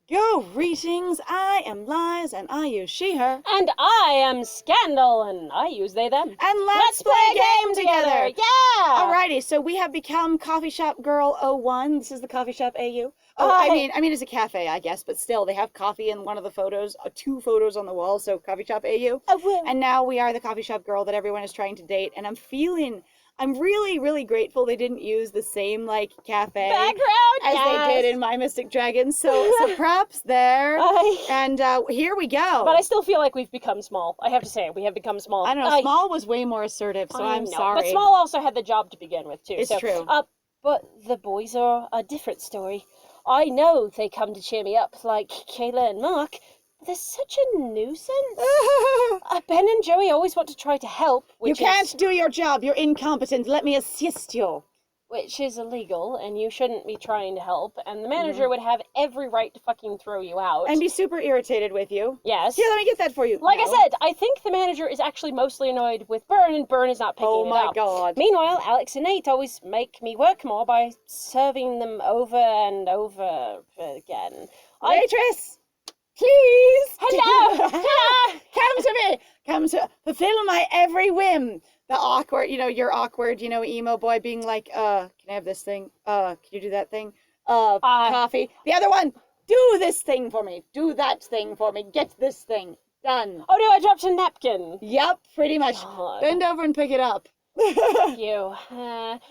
Greetings, I am Liz, and I use she, her. And I am Scandal, and I use they, them. And let's play a game together! Yeah! Alrighty, so we have become Coffee Shop Girl 01. This is the Coffee Shop AU. Oh, Hi. I mean, it's a cafe, I guess, but still, they have coffee in one of the photos, 2 photos on the wall, so Coffee Shop AU. Oh, well. And now we are the Coffee Shop Girl that everyone is trying to date, and I'm really, really grateful they didn't use the same, cafe Background, as they did in My Mystic Dragons, so props there. And here we go. But I still feel like we've become small. I have to say, we have become small. I don't know, Small was way more assertive, so I'm sorry. But Small also had the job to begin with, too. It's true. But the boys are a different story. I know they come to cheer me up, like Kayla and Mark, but they're such a nuisance. Ben and Joey always want to try to help, You can't do your job, you're incompetent, let me assist you. Which is illegal, and you shouldn't be trying to help, and the manager would have every right to fucking throw you out. And be super irritated with you. Yes. Here, let me get that for you. Like No. I said, I think the manager is actually mostly annoyed with Bern, and Bern is not picking it up. Oh my god. Meanwhile, Alex and Nate always make me work more by serving them over and over again. Waitress! Please! Hello! Hello! Come to me! Come to fulfill my every whim. The awkward, you're awkward, emo boy being like, can I have this thing? Can you do that thing? Coffee. The other one, do this thing for me. Do that thing for me. Get this thing. Done. Oh no, I dropped a napkin. Yep, pretty much. God. Bend over and pick it up. Thank you.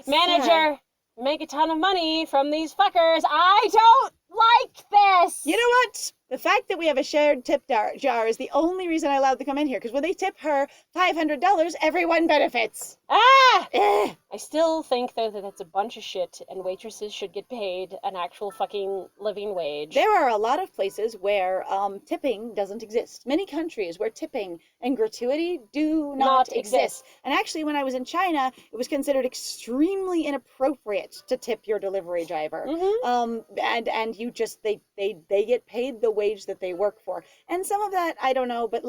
Manager, make a ton of money from these fuckers. I don't like this! You know what? The fact that we have a shared tip jar is the only reason I allowed them to come in here, because when they tip her $500, everyone benefits. I still think, though, that that's a bunch of shit, and waitresses should get paid an actual fucking living wage. There are a lot of places where tipping doesn't exist. Many countries where tipping and gratuity do not exist. And actually, when I was in China, it was considered extremely inappropriate to tip your delivery driver. And you just, they get paid the wage that they work for. And some of that, I don't know, but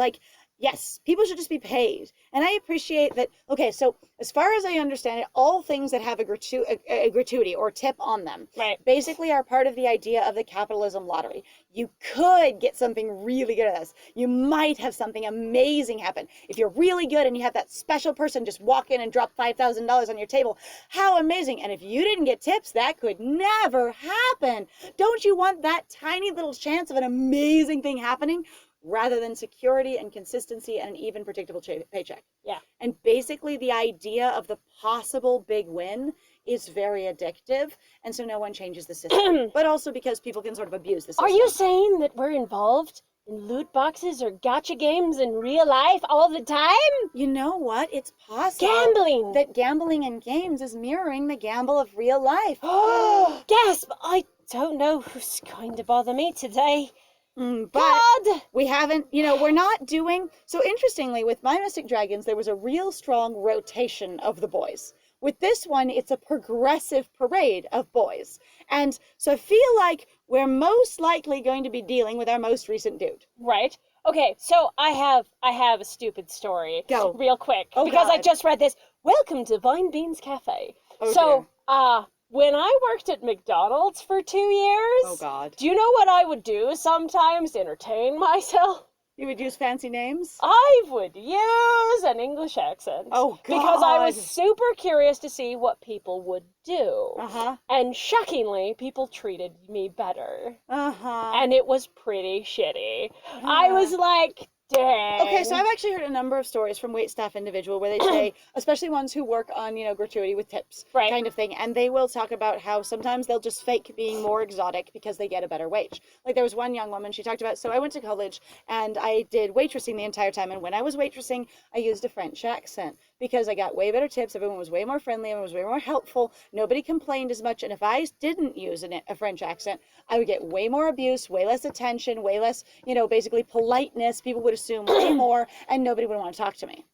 yes, people should just be paid. And I appreciate that. Okay, so as far as I understand it, all things that have a gratuity or tip on them basically are part of the idea of the capitalism lottery. You could get something really good at this. You might have something amazing happen. If you're really good and you have that special person just walk in and drop $5,000 on your table, how amazing. And if you didn't get tips, that could never happen. Don't you want that tiny little chance of an amazing thing happening? Rather than security and consistency and an even predictable paycheck. Yeah. And basically the idea of the possible big win is very addictive, and so no one changes the system. But also because people can sort of abuse the system. Are you saying that we're involved in loot boxes or gacha games in real life all the time? You know what? It's possible. Gambling! That gambling in games is mirroring the gamble of real life. Oh, gasp! I don't know who's going to bother me today. But God! we haven't, we're not doing... So interestingly, with My Mystic Dragons, there was a real strong rotation of the boys. With this one, it's a progressive parade of boys. And so I feel like we're most likely going to be dealing with our most recent dude. Right. Okay, so I have a stupid story. Go. Real quick. Oh, because God. I just read this. Welcome to Vine Beans Cafe. Oh, so, dear. When I worked at McDonald's for 2 years... Oh, God. Do you know what I would do sometimes to entertain myself? You would use fancy names? I would use an English accent. Oh, God. Because I was super curious to see what people would do. Uh-huh. And shockingly, people treated me better. Uh-huh. And it was pretty shitty. I was like, dang. Okay, so I've actually heard a number of stories from waitstaff individual where they say, especially ones who work on, gratuity with tips kind of thing, and they will talk about how sometimes they'll just fake being more exotic because they get a better wage. Like there was one young woman, she talked about, so I went to college and I did waitressing the entire time, and when I was waitressing, I used a French accent because I got way better tips, everyone was way more friendly, everyone was way more helpful, nobody complained as much, and if I didn't use a French accent, I would get way more abuse, way less attention, way less, basically politeness, people would assume way more, and nobody would want to talk to me.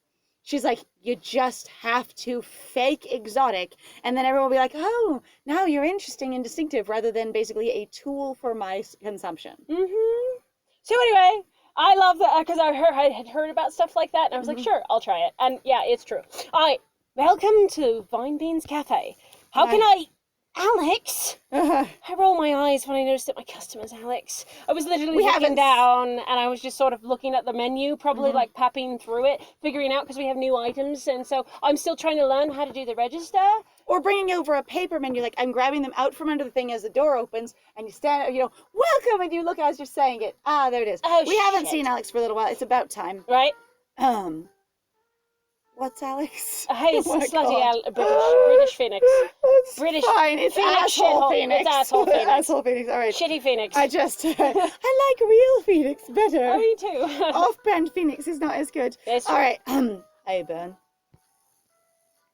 She's like, you just have to fake exotic, and then everyone will be like, oh, now you're interesting and distinctive, rather than basically a tool for my consumption. So anyway, I love that, because I had heard about stuff like that, and I was like, sure, I'll try it. And yeah, it's true. Welcome to Vine Beans Cafe. How can I Alex! I roll my eyes when I noticed that my customer's Alex. I was literally We looking haven't- down and I was just sort of looking at the menu, probably like papping through it, figuring out because we have new items, and so I'm still trying to learn how to do the register. Or bringing over a paper menu, like I'm grabbing them out from under the thing as the door opens, and you stand, welcome, and you look as you're saying it. Ah, there it is. Oh, we haven't shit. seen Alex for a little while. It's about time. Right? What's Alex? Hey, it's Oh my slutty God. British Phoenix. It's British fine. It's Phoenix asshole shithole. Phoenix. It's asshole Phoenix. Asshole Phoenix. All right. Shitty Phoenix. I like real Phoenix better. Oh, me too. Off-brand Phoenix is not as good. It's All true. right. Hey, Ben.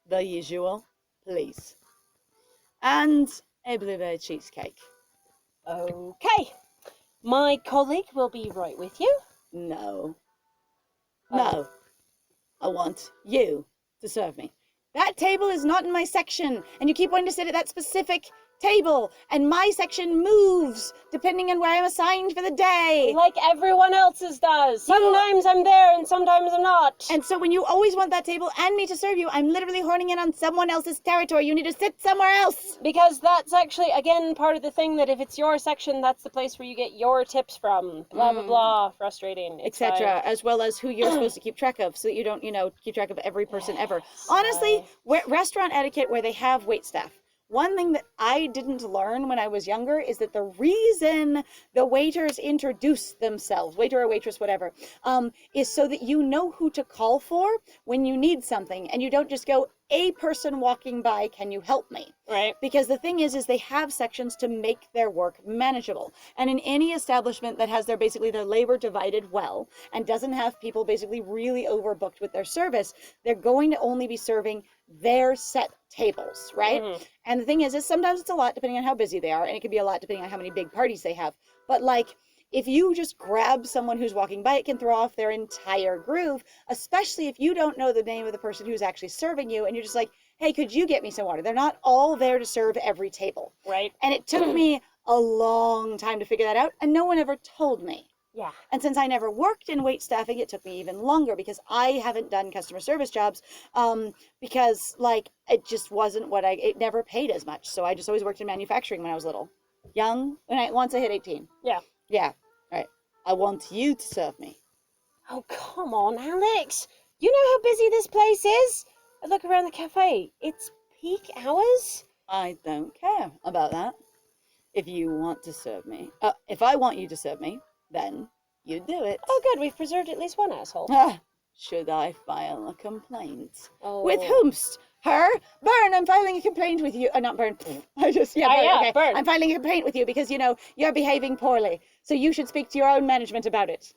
The usual, please. And a blueberry cheesecake. Okay. My colleague will be right with you. No. Oh. No. I want you to serve me. That table is not in my section, and you keep wanting to sit at that specific table, and my section moves depending on where I'm assigned for the day. Like everyone else's does. Sometimes I'm there and sometimes I'm not. And so when you always want that table and me to serve you, I'm literally horning in on someone else's territory. You need to sit somewhere else. Because that's actually, again, part of the thing that if it's your section, that's the place where you get your tips from. Blah, blah, blah. Frustrating. Etc. As well as who you're supposed to keep track of so that you don't, keep track of every person ever. Honestly, restaurant etiquette where they have waitstaff. One thing that I didn't learn when I was younger is that the reason the waiters introduce themselves, waiter or waitress, whatever, is so that you know who to call for when you need something, and you don't just go, a person walking by, can you help me? Right. Because the thing is they have sections to make their work manageable. And in any establishment that has their labor divided well and doesn't have people basically really overbooked with their service, they're going to only be serving their set tables, right? And the thing is sometimes it's a lot depending on how busy they are, and it can be a lot depending on how many big parties they have. But if you just grab someone who's walking by, it can throw off their entire groove, especially if you don't know the name of the person who's actually serving you, and you're just like, hey, could you get me some water? They're not all there to serve every table. Right. And it took me a long time to figure that out, and no one ever told me. Yeah. And since I never worked in wait staffing, it took me even longer because I haven't done customer service jobs because it just wasn't it never paid as much. So I just always worked in manufacturing when I was little. Young, once I hit 18. Yeah. Yeah. All right. I want you to serve me. Oh, come on, Alex. You know how busy this place is? I look around the cafe. It's peak hours. I don't care about that. If you want to serve me, if I want you to serve me, then you do it. Oh, good. We've preserved at least one asshole. Should I file a complaint? Oh. With whomst? Her? Burn, I'm filing a complaint with you. Not burn. I just, burn. Okay. Burn. I'm filing a complaint with you because, you're behaving poorly. So you should speak to your own management about it.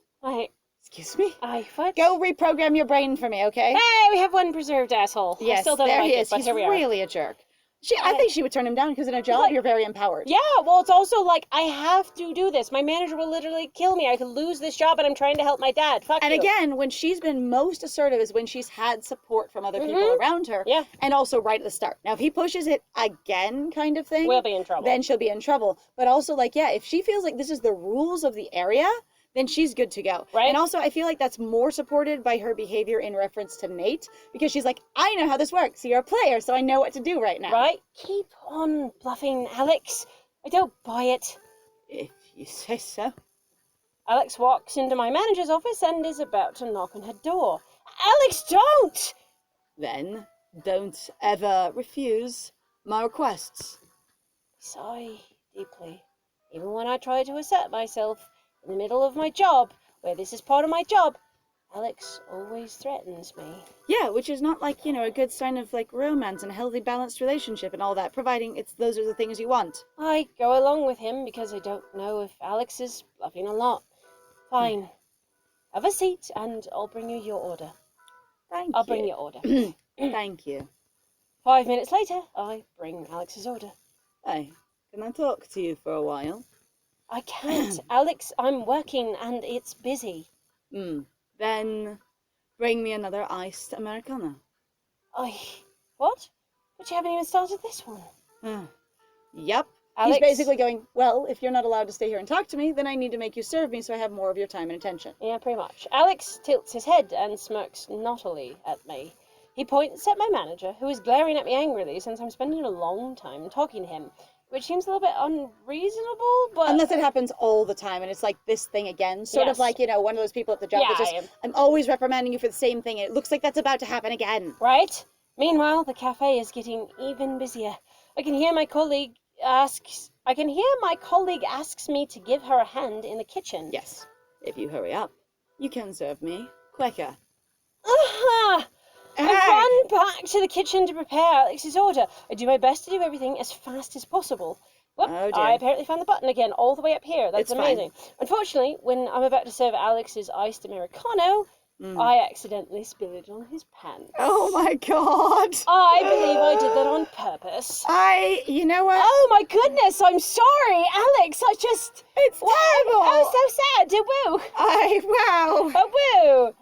Excuse me? What? Go reprogram your brain for me, okay? Hey, we have one preserved asshole. Yes, I still don't there like he it, is. but He's here we are. really a jerk. I think she would turn him down because in a job, you're very empowered. Yeah, well, it's also I have to do this. My manager will literally kill me. I could lose this job, and I'm trying to help my dad. Fuck you. And again, when she's been most assertive is when she's had support from other people around her. Yeah. And also right at the start. Now, if he pushes it again kind of thing. We'll be in trouble. Then she'll be in trouble. But also, if she feels like this is the rules of the area, then she's good to go. Right. And also, I feel like that's more supported by her behavior in reference to Nate, because she's like, I know how this works. You're a player, so I know what to do right now. Right? Keep on bluffing, Alex. I don't buy it. If you say so. Alex walks into my manager's office and is about to knock on her door. Alex, don't! Then don't ever refuse my requests. Sigh deeply. Even when I try to assert myself in the middle of my job, where this is part of my job, Alex always threatens me. Yeah, which is not a good sign of romance and a healthy, balanced relationship and all that, providing those are the things you want. I go along with him because I don't know if Alex is bluffing a lot. Fine. Have a seat and I'll bring you your order. I'll bring your order. Thank you. 5 minutes later, I bring Alex's order. Hey, can I talk to you for a while? I can't. Alex, I'm working and it's busy. Then bring me another iced Americano. What? But you haven't even started this one. Yep. Alex? He's basically going, well, if you're not allowed to stay here and talk to me, then I need to make you serve me so I have more of your time and attention. Yeah, pretty much. Alex tilts his head and smirks naughtily at me. He points at my manager, who is glaring at me angrily since I'm spending a long time talking to him, which seems a little bit unreasonable, but... Unless it happens all the time and it's like this thing again. Sort of Yes. like, one of those people at the job Yeah, that just, I am. I'm always reprimanding you for the same thing. And it looks like that's about to happen again. Right? Meanwhile, the cafe is getting even busier. I can hear my colleague asks me to give her a hand in the kitchen. Yes. If you hurry up, you can serve me quicker. Aha! I run back to the kitchen to prepare Alex's order. I do my best to do everything as fast as possible. Whoop, Oh, dear. I apparently found the button again, all the way up here. That's It's amazing. fine. Unfortunately, when I'm about to serve Alex's iced Americano, I accidentally spill it on his pants. Oh my god. I believe I did that on purpose. You know what? Oh my goodness, I'm sorry, Alex. It's terrible. Oh, so sad. Woo. Wow. Oh, woo.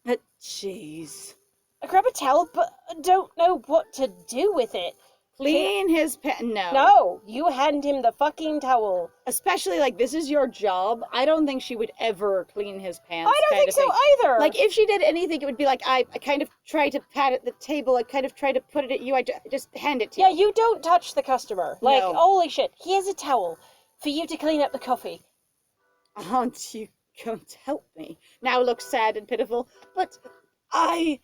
But jeez. I grab a towel, but I don't know what to do with it. Clean his pants. No. No, you hand him the fucking towel. Especially, like, this is your job. I don't think she would ever clean his pants. I don't think so either. Like, if she did anything, it would be like, I kind of try to pat at the table. I kind of try to put it at you. I just hand it to you. Yeah, you don't touch the customer. Like, No. holy shit. Here's a towel for you to clean up the coffee. Aren't you going to help me? Now looks sad and pitiful. But why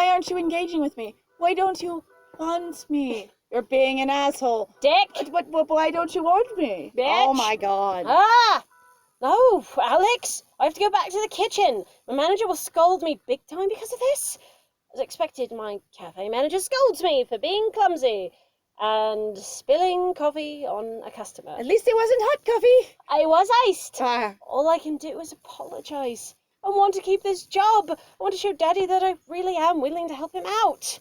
aren't you engaging with me? Why don't you want me? You're being an asshole. Dick! But why don't you want me? Bitch. Oh my god. Ah! No, Alex! I have to go back to the kitchen. My manager will scold me big time because of this. As expected, my cafe manager scolds me for being clumsy and spilling coffee on a customer. At least it wasn't hot coffee. I was iced. Ah. All I can do is apologize. I want to keep this job. I want to show Daddy that I really am willing to help him out.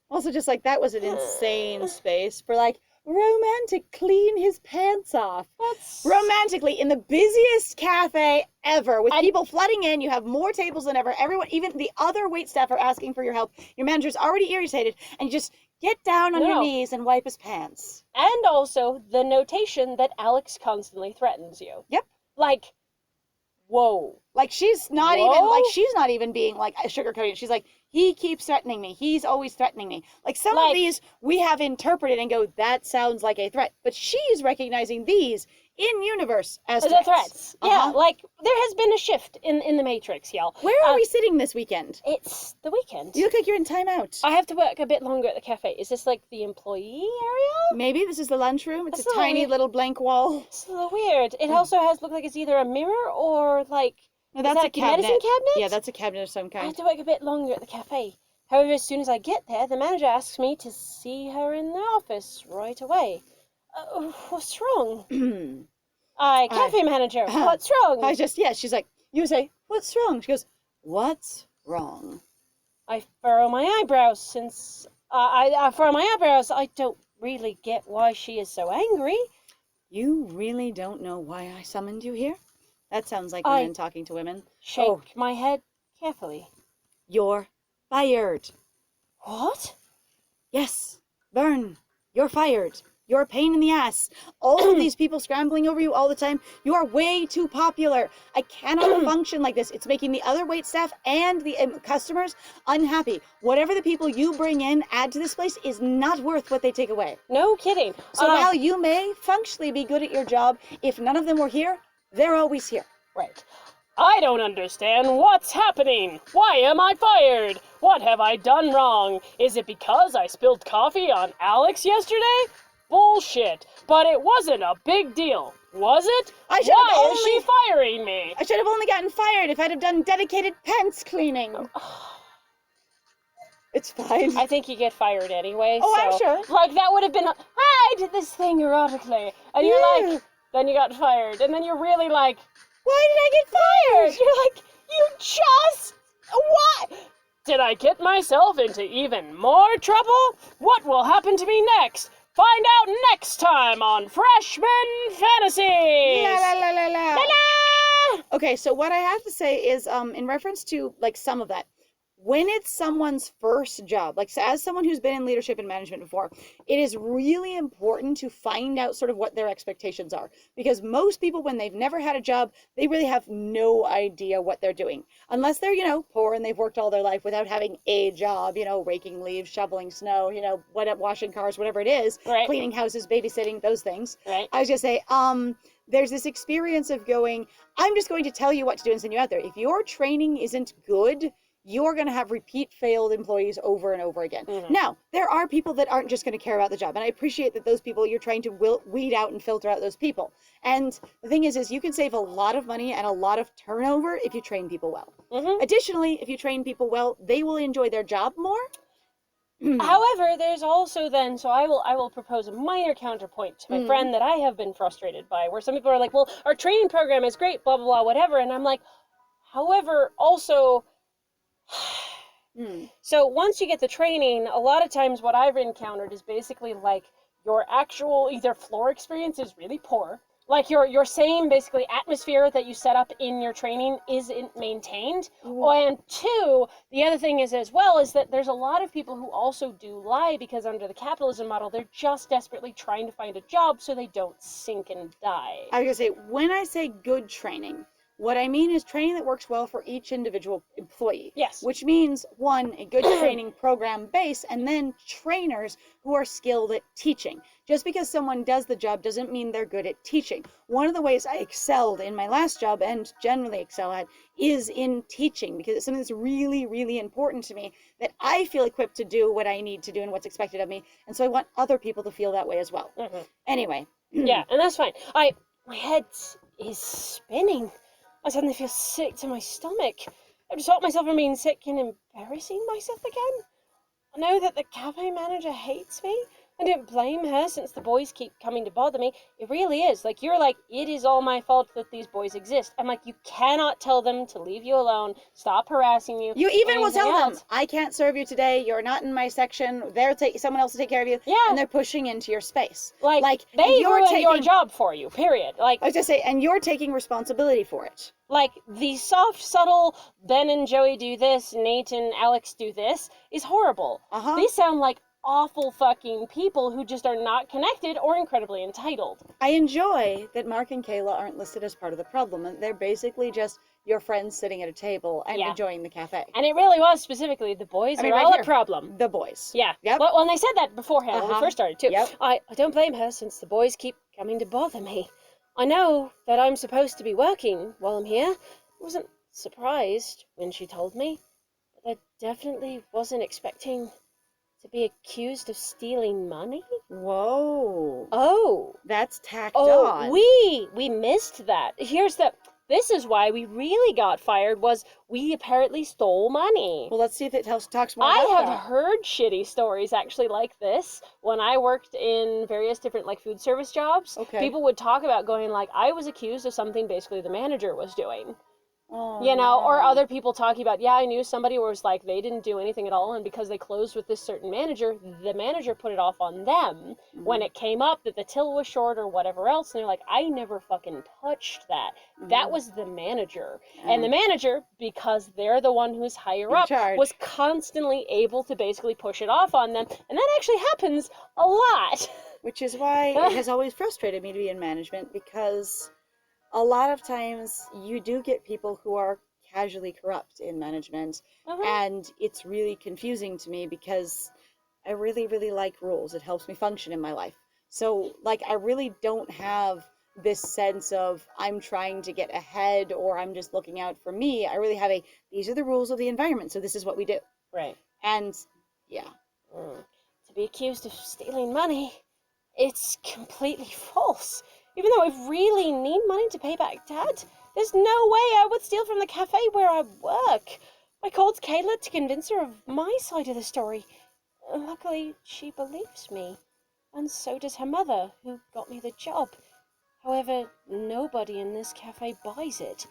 Also, just like that was an insane space for like romantic clean his pants off. That's... Romantically in the busiest cafe ever with people flooding in. You have more tables than ever. Everyone, even the other waitstaff are asking for your help. Your manager's already irritated and you just get down on your knees and wipe his pants. And also the notation that Alex constantly threatens you. Yep. Like, whoa. Like she's not even being like sugarcoating. She's like, he keeps threatening me. He's always threatening me. Like some of these we have interpreted and go, that sounds like a threat. But she's recognizing these in universe as threats. Yeah, like there has been a shift in the Matrix, y'all. Where are we sitting this weekend? It's the weekend. You look like you're in timeout. I have to work a bit longer at the cafe. Is this like the employee area? Maybe this is the lunchroom. It's a tiny little blank wall. It's a little weird. It also has looked like it's either a mirror or like... No, that's a cabinet. medicine cabinet? Yeah, that's a cabinet of some kind. I have to work a bit longer at the cafe. However, as soon as I get there, the manager asks me to see her in the office right away. What's wrong? Cafe manager, what's wrong? She's like, you say, what's wrong? She goes, what's wrong? I furrow my eyebrows since... I furrow my eyebrows. I don't really get why she is so angry. You really don't know why I summoned you here? That sounds like women talking to women. Shake my head carefully. You're fired. What? Yes, Vern, you're fired. You're a pain in the ass. All of these people scrambling over you all the time. You are way too popular. I cannot function like this. It's making the other waitstaff and the customers unhappy. Whatever the people you bring in add to this place is not worth what they take away. No kidding. So while you may functionally be good at your job, if none of them were here, they're always here. Right. I don't understand what's happening. Why am I fired? What have I done wrong? Is it because I spilled coffee on Alex yesterday? Bullshit. But it wasn't a big deal, was it? Why is she firing me? I should have only gotten fired if I'd have done dedicated pants cleaning. It's fine. I think you get fired anyway. Oh, so, I'm sure. Like, that would have been, I did this thing erotically. And you're like, then you got fired. And then you're really like, why did I get fired? You're like, you just, what? Did I get myself into even more trouble? What will happen to me next? Find out next time on Freshman Fantasies! La la la la la. La la! Okay, so what I have to say is, in reference to, like, some of that, when it's someone's first job, like so as someone who's been in leadership and management before, it is really important to find out sort of what their expectations are. Because most people, when they've never had a job, they really have no idea what they're doing. Unless they're, poor and they've worked all their life without having a job, raking leaves, shoveling snow, washing cars, whatever it is, Right. cleaning houses, babysitting, those things. Right. I was gonna say, there's this experience of going, I'm just going to tell you what to do and send you out there. If your training isn't good, you're going to have repeat failed employees over and over again. Mm-hmm. Now, there are people that aren't just going to care about the job. And I appreciate that those people, you're trying to weed out and filter out those people. And the thing is you can save a lot of money and a lot of turnover if you train people well. Mm-hmm. Additionally, if you train people well, they will enjoy their job more. However, there's also then, so I will propose a minor counterpoint to my friend that I have been frustrated by, where some people are like, well, our training program is great, blah, blah, blah, whatever. And I'm like, however, also, so once you get the training, a lot of times what I've encountered is basically like your actual either floor experience is really poor, like your same basically atmosphere that you set up in your training isn't maintained. And two, the other thing is as well is that there's a lot of people who also do lie because under the capitalism model, they're just desperately trying to find a job so they don't sink and die. I was going to say, when I say good training, what I mean is training that works well for each individual employee. Yes. Which means, one, a good training program base, and then trainers who are skilled at teaching. Just because someone does the job doesn't mean they're good at teaching. One of the ways I excelled in my last job, and generally excel at, is in teaching, because it's something that's really, really important to me, that I feel equipped to do what I need to do and what's expected of me. And so I want other people to feel that way as well. Mm-hmm. Anyway. Yeah, and that's fine. My head is spinning. I suddenly feel sick to my stomach. I've just stopped myself from being sick and embarrassing myself again. I know that the cafe manager hates me. I don't blame her since the boys keep coming to bother me. It really is. Like, you're like, it is all my fault that these boys exist. I'm like, you cannot tell them to leave you alone. Stop harassing you. You even will anything tell them, else. I can't serve you today. You're not in my section. Someone else will take care of you. Yeah. And they're pushing into your space. Like they and ruined your job for you, period. Like, I was just say, and you're taking responsibility for it. like, the soft, subtle, Ben and Joey do this, Nate and Alex do this, is horrible. Uh-huh. They sound like awful fucking people who just are not connected or incredibly entitled. I enjoy that Mark and Kayla aren't listed as part of the problem. And they're basically just your friends sitting at a table and enjoying the cafe. And it really was specifically the boys are right all here. a problem. The boys. Yeah. Yep. Well, and they said that beforehand when we first started, too. Yep. I don't blame her since the boys keep coming to bother me. I know that I'm supposed to be working while I'm here. I wasn't surprised when she told me, but I definitely wasn't expecting to be accused of stealing money. Whoa. Oh. That's tacked Oh, on. we missed that. This is why we really got fired, was we apparently stole money. Well, let's see if it talks more I about have that. heard shitty stories actually like this when I worked in various different like food service jobs. Okay. People would talk about going like, I was accused of something basically the manager was doing. Oh, You know, or no. other people talking about, yeah, I knew somebody where it was like they didn't do anything at all, and because they closed with this certain manager, the manager put it off on them when it came up that the till was short or whatever else, and they're like, I never fucking touched that. That was the manager. And the manager, because they're the one who's higher up, charge. was constantly able to basically push it off on them, and that actually happens a lot. Which is why it has always frustrated me to be in management, because a lot of times you do get people who are casually corrupt in management, and it's really confusing to me because I really, really like rules. It helps me function in my life. So, like, I really don't have this sense of I'm trying to get ahead or I'm just looking out for me. I really have these are the rules of the environment, so this is what we do. Right. And, yeah. To be accused of stealing money, it's completely false. Even though I really need money to pay back Dad, there's no way I would steal from the cafe where I work. I called Kayla to convince her of my side of the story. Luckily, she believes me. And so does her mother, who got me the job. However, nobody in this cafe buys it.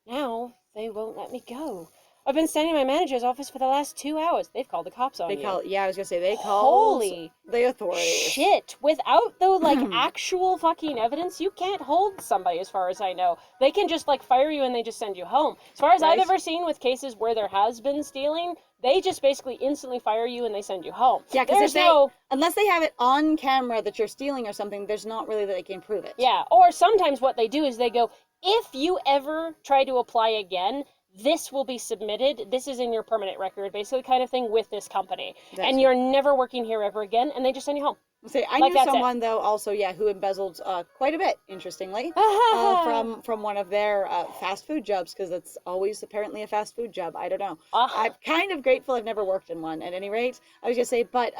Now, they won't let me go. I've been standing in my manager's office for the last 2 hours. They've called the cops on you. I was gonna say, they called Holy the authorities. shit. Without, though, like, actual fucking evidence, you can't hold somebody, as far as I know. They can just, like, fire you and they just send you home. As far as I've ever seen with cases where there has been stealing, They just basically instantly fire you and they send you home. Yeah, because unless they have it on camera that you're stealing or something, there's not really that they can prove it. Yeah, or sometimes what they do is they go, if you ever try to apply again, this will be submitted. This is in your permanent record, basically kind of thing with this company. And you're never working here ever again, and they just send you home. I knew someone, though, also, who embezzled quite a bit, interestingly, from one of their fast food jobs, because it's always apparently a fast food job. I don't know. I'm kind of grateful I've never worked in one, at any rate. I was going to say, but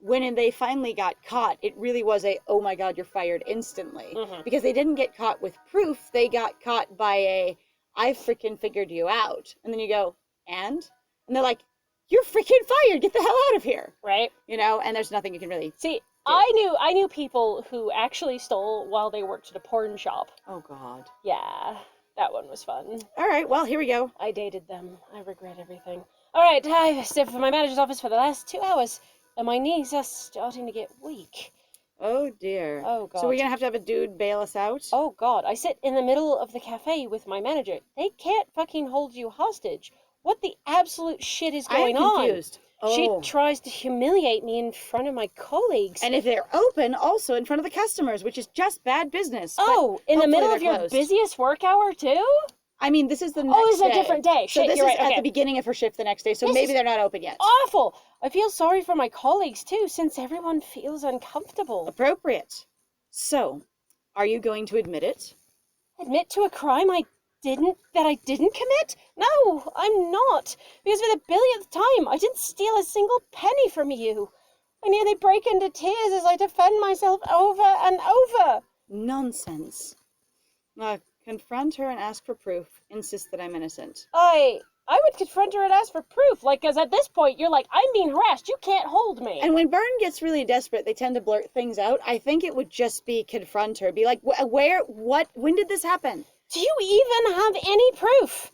when they finally got caught, it really was oh my God, you're fired instantly. Because they didn't get caught with proof. They got caught by I freaking figured you out. And then you go, and they're like, you're freaking fired. Get the hell out of here. Right. And there's nothing you can really see. I knew people who actually stole while they worked at a porn shop. Oh, God. Yeah, that one was fun. All right, well, here we go. I dated them. I regret everything. All right, I've stepped from my manager's office for the last 2 hours, and my knees are starting to get weak. Oh, dear. Oh, God. So we're going to have a dude bail us out? Oh, God. I sit in the middle of the cafe with my manager. They can't fucking hold you hostage. What the absolute shit is going on? I'm confused. She tries to humiliate me in front of my colleagues. And if they're open, also in front of the customers, which is just bad business. Oh, in the middle of your busiest work hour, too? I mean, this is the next day. Oh, this is a different day. So this is at the beginning of her shift the next day, so maybe they're not open yet. Awful. I feel sorry for my colleagues, too, since everyone feels uncomfortable. Appropriate. So, are you going to admit it? Admit to a crime I didn't commit? No, I'm not. Because for the billionth time, I didn't steal a single penny from you. I nearly break into tears as I defend myself over and over. Nonsense. Confront her and ask for proof. Insist that I'm innocent. I would confront her and ask for proof. Because at this point, you're like, I'm being harassed. You can't hold me. And when Byrne gets really desperate, they tend to blurt things out. I think it would just be confront her. Be like, when did this happen? Do you even have any proof?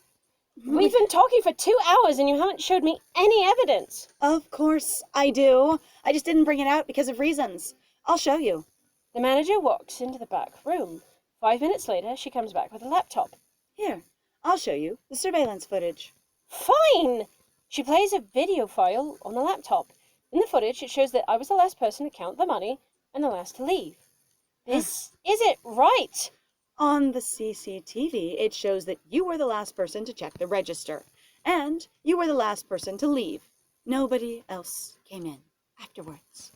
We've been talking for 2 hours and you haven't showed me any evidence. Of course I do. I just didn't bring it out because of reasons. I'll show you. The manager walks into the back room. 5 minutes later, she comes back with a laptop. Here, I'll show you the surveillance footage. Fine! She plays a video file on the laptop. In the footage, it shows that I was the last person to count the money and the last to leave. This isn't right. On the CCTV, it shows that you were the last person to check the register. And you were the last person to leave. Nobody else came in afterwards.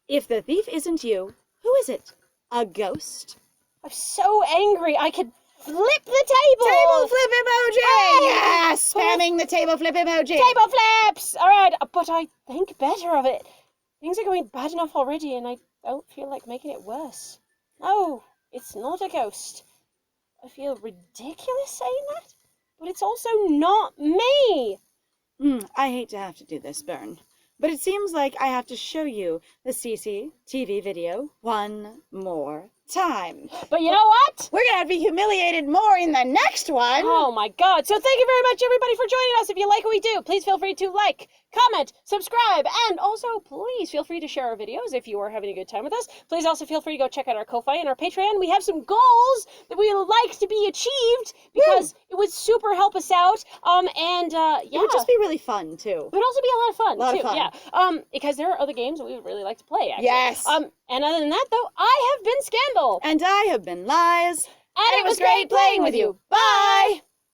If the thief isn't you, who is it? A ghost? I'm so angry I could flip the table! Table flip emoji! Oh, yes! Spamming the table flip emoji! Table flips! Alright, but I think better of it. Things are going bad enough already and I don't feel like making it worse. No. It's not a ghost. I feel ridiculous saying that, but it's also not me. I hate to have to do this, Byrne, but it seems like I have to show you the CCTV video one more time. But you know what? We're going to be humiliated more in the next one. Oh my God. So thank you very much, everybody, for joining us. If you like what we do, please feel free to like, comment, subscribe, and also please feel free to share our videos if you are having a good time with us. Please also feel free to go check out our Ko-Fi and our Patreon. We have some goals that we would like to be achieved because it would super help us out. It would just be really fun, too. It would also be a lot of fun, of fun. Yeah. Because there are other games that we would really like to play, actually. Yes. And other than that, though, I have been Scandal. And I have been Lies. And it was great playing with you. Bye!